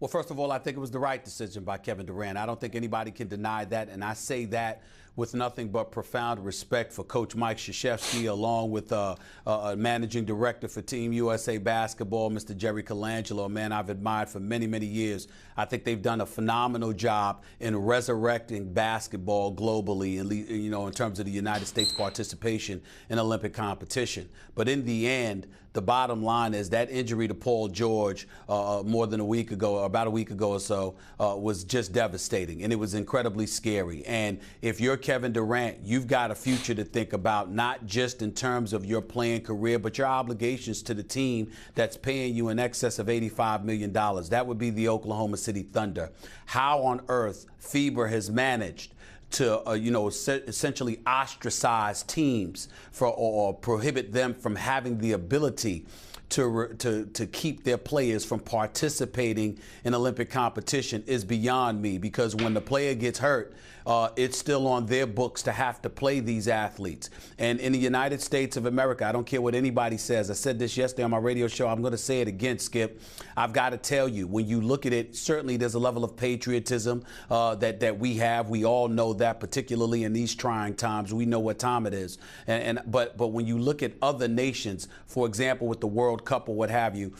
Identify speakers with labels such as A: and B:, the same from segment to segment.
A: Well, first of all, I think it was the right decision by Kevin Durant. I don't think anybody can deny that, and I say that with nothing but profound respect for Coach Mike Krzyzewski, along with managing director for Team USA Basketball, Mr. Jerry Colangelo, a man I've admired for many, many years. I think they've done a phenomenal job in resurrecting basketball globally, in terms of the United States participation in Olympic competition. But in the end, the bottom line is that injury to Paul George more than a week ago, or about a week ago or so, was just devastating, and it was incredibly scary. And if you're Kevin Durant, you've got a future to think about, not just in terms of your playing career, but your obligations to the team that's paying you in excess of $85 million. That would be the Oklahoma City Thunder. How on earth FIBA has managed to, essentially ostracize teams or prohibit them from having the ability to keep their players from participating in Olympic competition is beyond me, because when the player gets hurt, it's still on their books to have to play these athletes. And in the United States of America, I don't care what anybody says. I said this yesterday on my radio show. I'm going to say it again, Skip. I've got to tell you, when you look at it, certainly there's a level of patriotism that we have. We all know that, particularly in these trying times. We know what time it is. But when you look at other nations, for example, with the World Cup or what have you,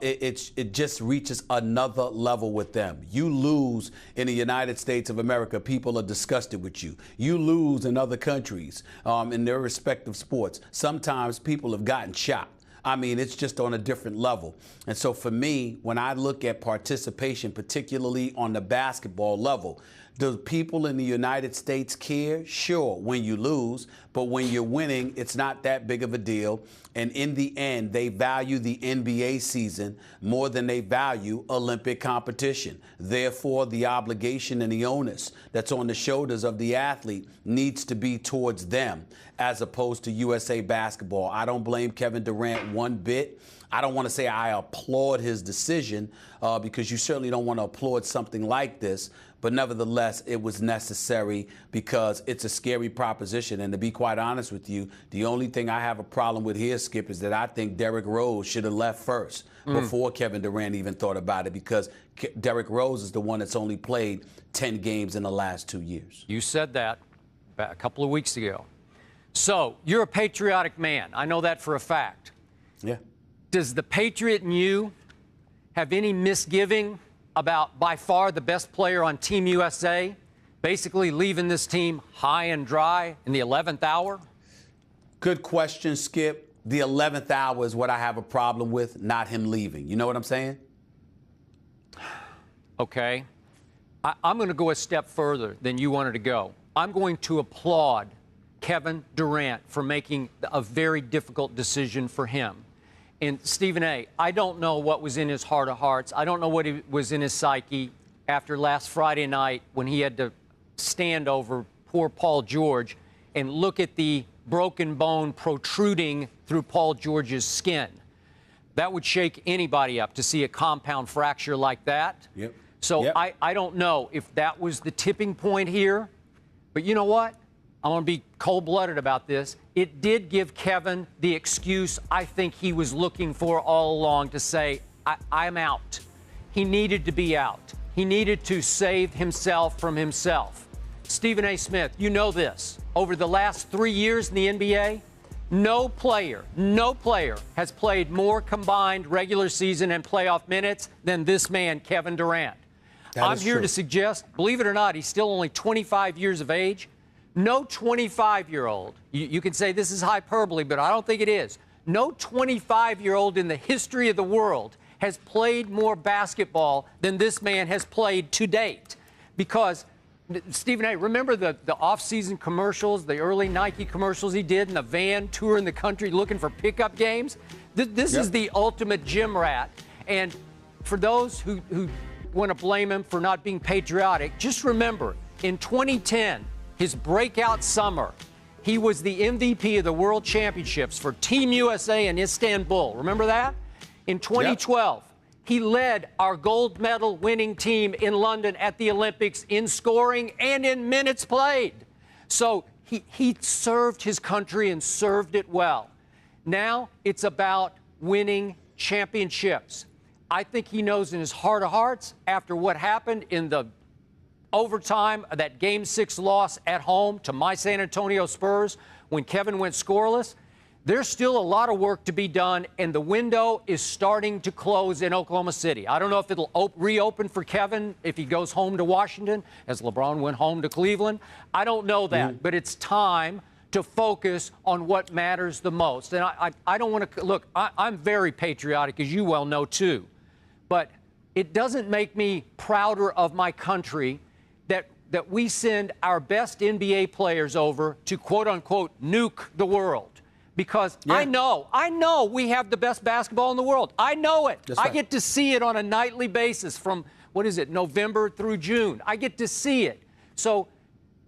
A: it just reaches another level with them. You lose in the United States of America, people are disgusted with you. You lose in other countries in their respective sports. Sometimes people have gotten shot. I mean, it's just on a different level. And so for me, when I look at participation, particularly on the basketball level, do people in the United States care? Sure, when you lose, but when you're winning, it's not that big of a deal. And in the end, they value the NBA season more than they value Olympic competition. Therefore, the obligation and the onus that's on the shoulders of the athlete needs to be towards them as opposed to USA Basketball. I don't blame Kevin Durant one bit. I don't want to say I applaud his decision because you certainly don't want to applaud something like this. But nevertheless, it was necessary because it's a scary proposition. And to be quite honest with you, the only thing I have a problem with here, Skip, is that I think Derrick Rose should have left first before Kevin Durant even thought about it, because Derrick Rose is the one that's only played 10 games in the last 2 years.
B: You said that a couple of weeks ago. So you're a patriotic man. I know that for a fact.
A: Yeah.
B: Does the Patriot in you have any misgiving about by far the best player on Team USA basically leaving this team high and dry in the 11th hour?
A: Good question, Skip. The 11th hour is what I have a problem with, not him leaving. You know what I'm saying?
B: Okay. I'm going to go a step further than you wanted to go. I'm going to applaud Kevin Durant for making a very difficult decision for him. And Stephen A., I don't know what was in his heart of hearts. I don't know what was in his psyche after last Friday night when he had to stand over poor Paul George and look at the broken bone protruding through Paul George's skin. That would shake anybody up to see a compound fracture like that.
A: Yep.
B: So I don't know if that was the tipping point here. But you know what? I'm going to be cold-blooded about this. It did give Kevin the excuse I think he was looking for all along to say, I'm out. He needed to be out. He needed to save himself from himself. Stephen A. Smith, you know this. Over the last 3 years in the NBA, no player has played more combined regular season and playoff minutes than this man, Kevin Durant. I'm here to suggest, believe it or not, he's still only 25 years of age. No 25-year-old, you can say this is hyperbole, but I don't think it is. No 25-year-old in the history of the world has played more basketball than this man has played to date. Because, Stephen A., remember the off-season commercials, the early Nike commercials he did in the van touring the country looking for pickup games? This is the ultimate gym rat. And for those who want to blame him for not being patriotic, just remember, in 2010, his breakout summer, he was the MVP of the World Championships for Team USA in Istanbul. Remember that? In 2012, he led our gold medal winning team in London at the Olympics in scoring and in minutes played. So he served his country and served it well. Now it's about winning championships. I think he knows in his heart of hearts, after what happened in the overtime, that Game 6 loss at home to my San Antonio Spurs when Kevin went scoreless, there's still a lot of work to be done, and the window is starting to close in Oklahoma City. I don't know if it'll reopen for Kevin if he goes home to Washington, as LeBron went home to Cleveland. I don't know that, but it's time to focus on what matters the most. And I don't want to – look, I'm very patriotic, as you well know, too. But it doesn't make me prouder of my country that we send our best NBA players over to, quote-unquote, nuke the world. Because I know we have the best basketball in the world. I know it.
A: That's right.
B: I get to see it on a nightly basis from, November through June. I get to see it. So,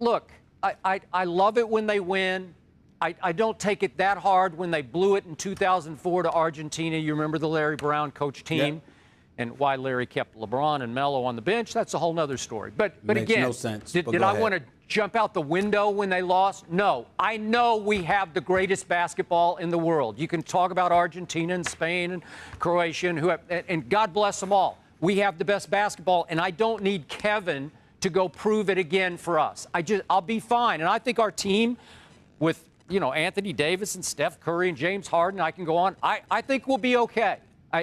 B: look, I love it when they win. I don't take it that hard when they blew it in 2004 to Argentina. You remember the Larry Brown coach team?
A: Yep.
B: And why Larry kept LeBron and Melo on the bench, that's a whole other story. But
A: Makes
B: again,
A: no sense,
B: did
A: but go
B: I
A: ahead.
B: want to jump out the window when they lost? No. I know we have the greatest basketball in the world. You can talk about Argentina and Spain and Croatia and God bless them all. We have the best basketball, and I don't need Kevin to go prove it again for us. I'll be fine. And I think our team with, Anthony Davis and Steph Curry and James Harden, I can go on. I think we'll be okay.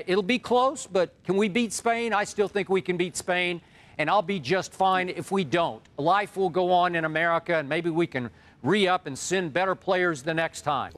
B: It'll be close, but can we beat Spain? I still think we can beat Spain, and I'll be just fine if we don't. Life will go on in America, and maybe we can re-up and send better players the next time.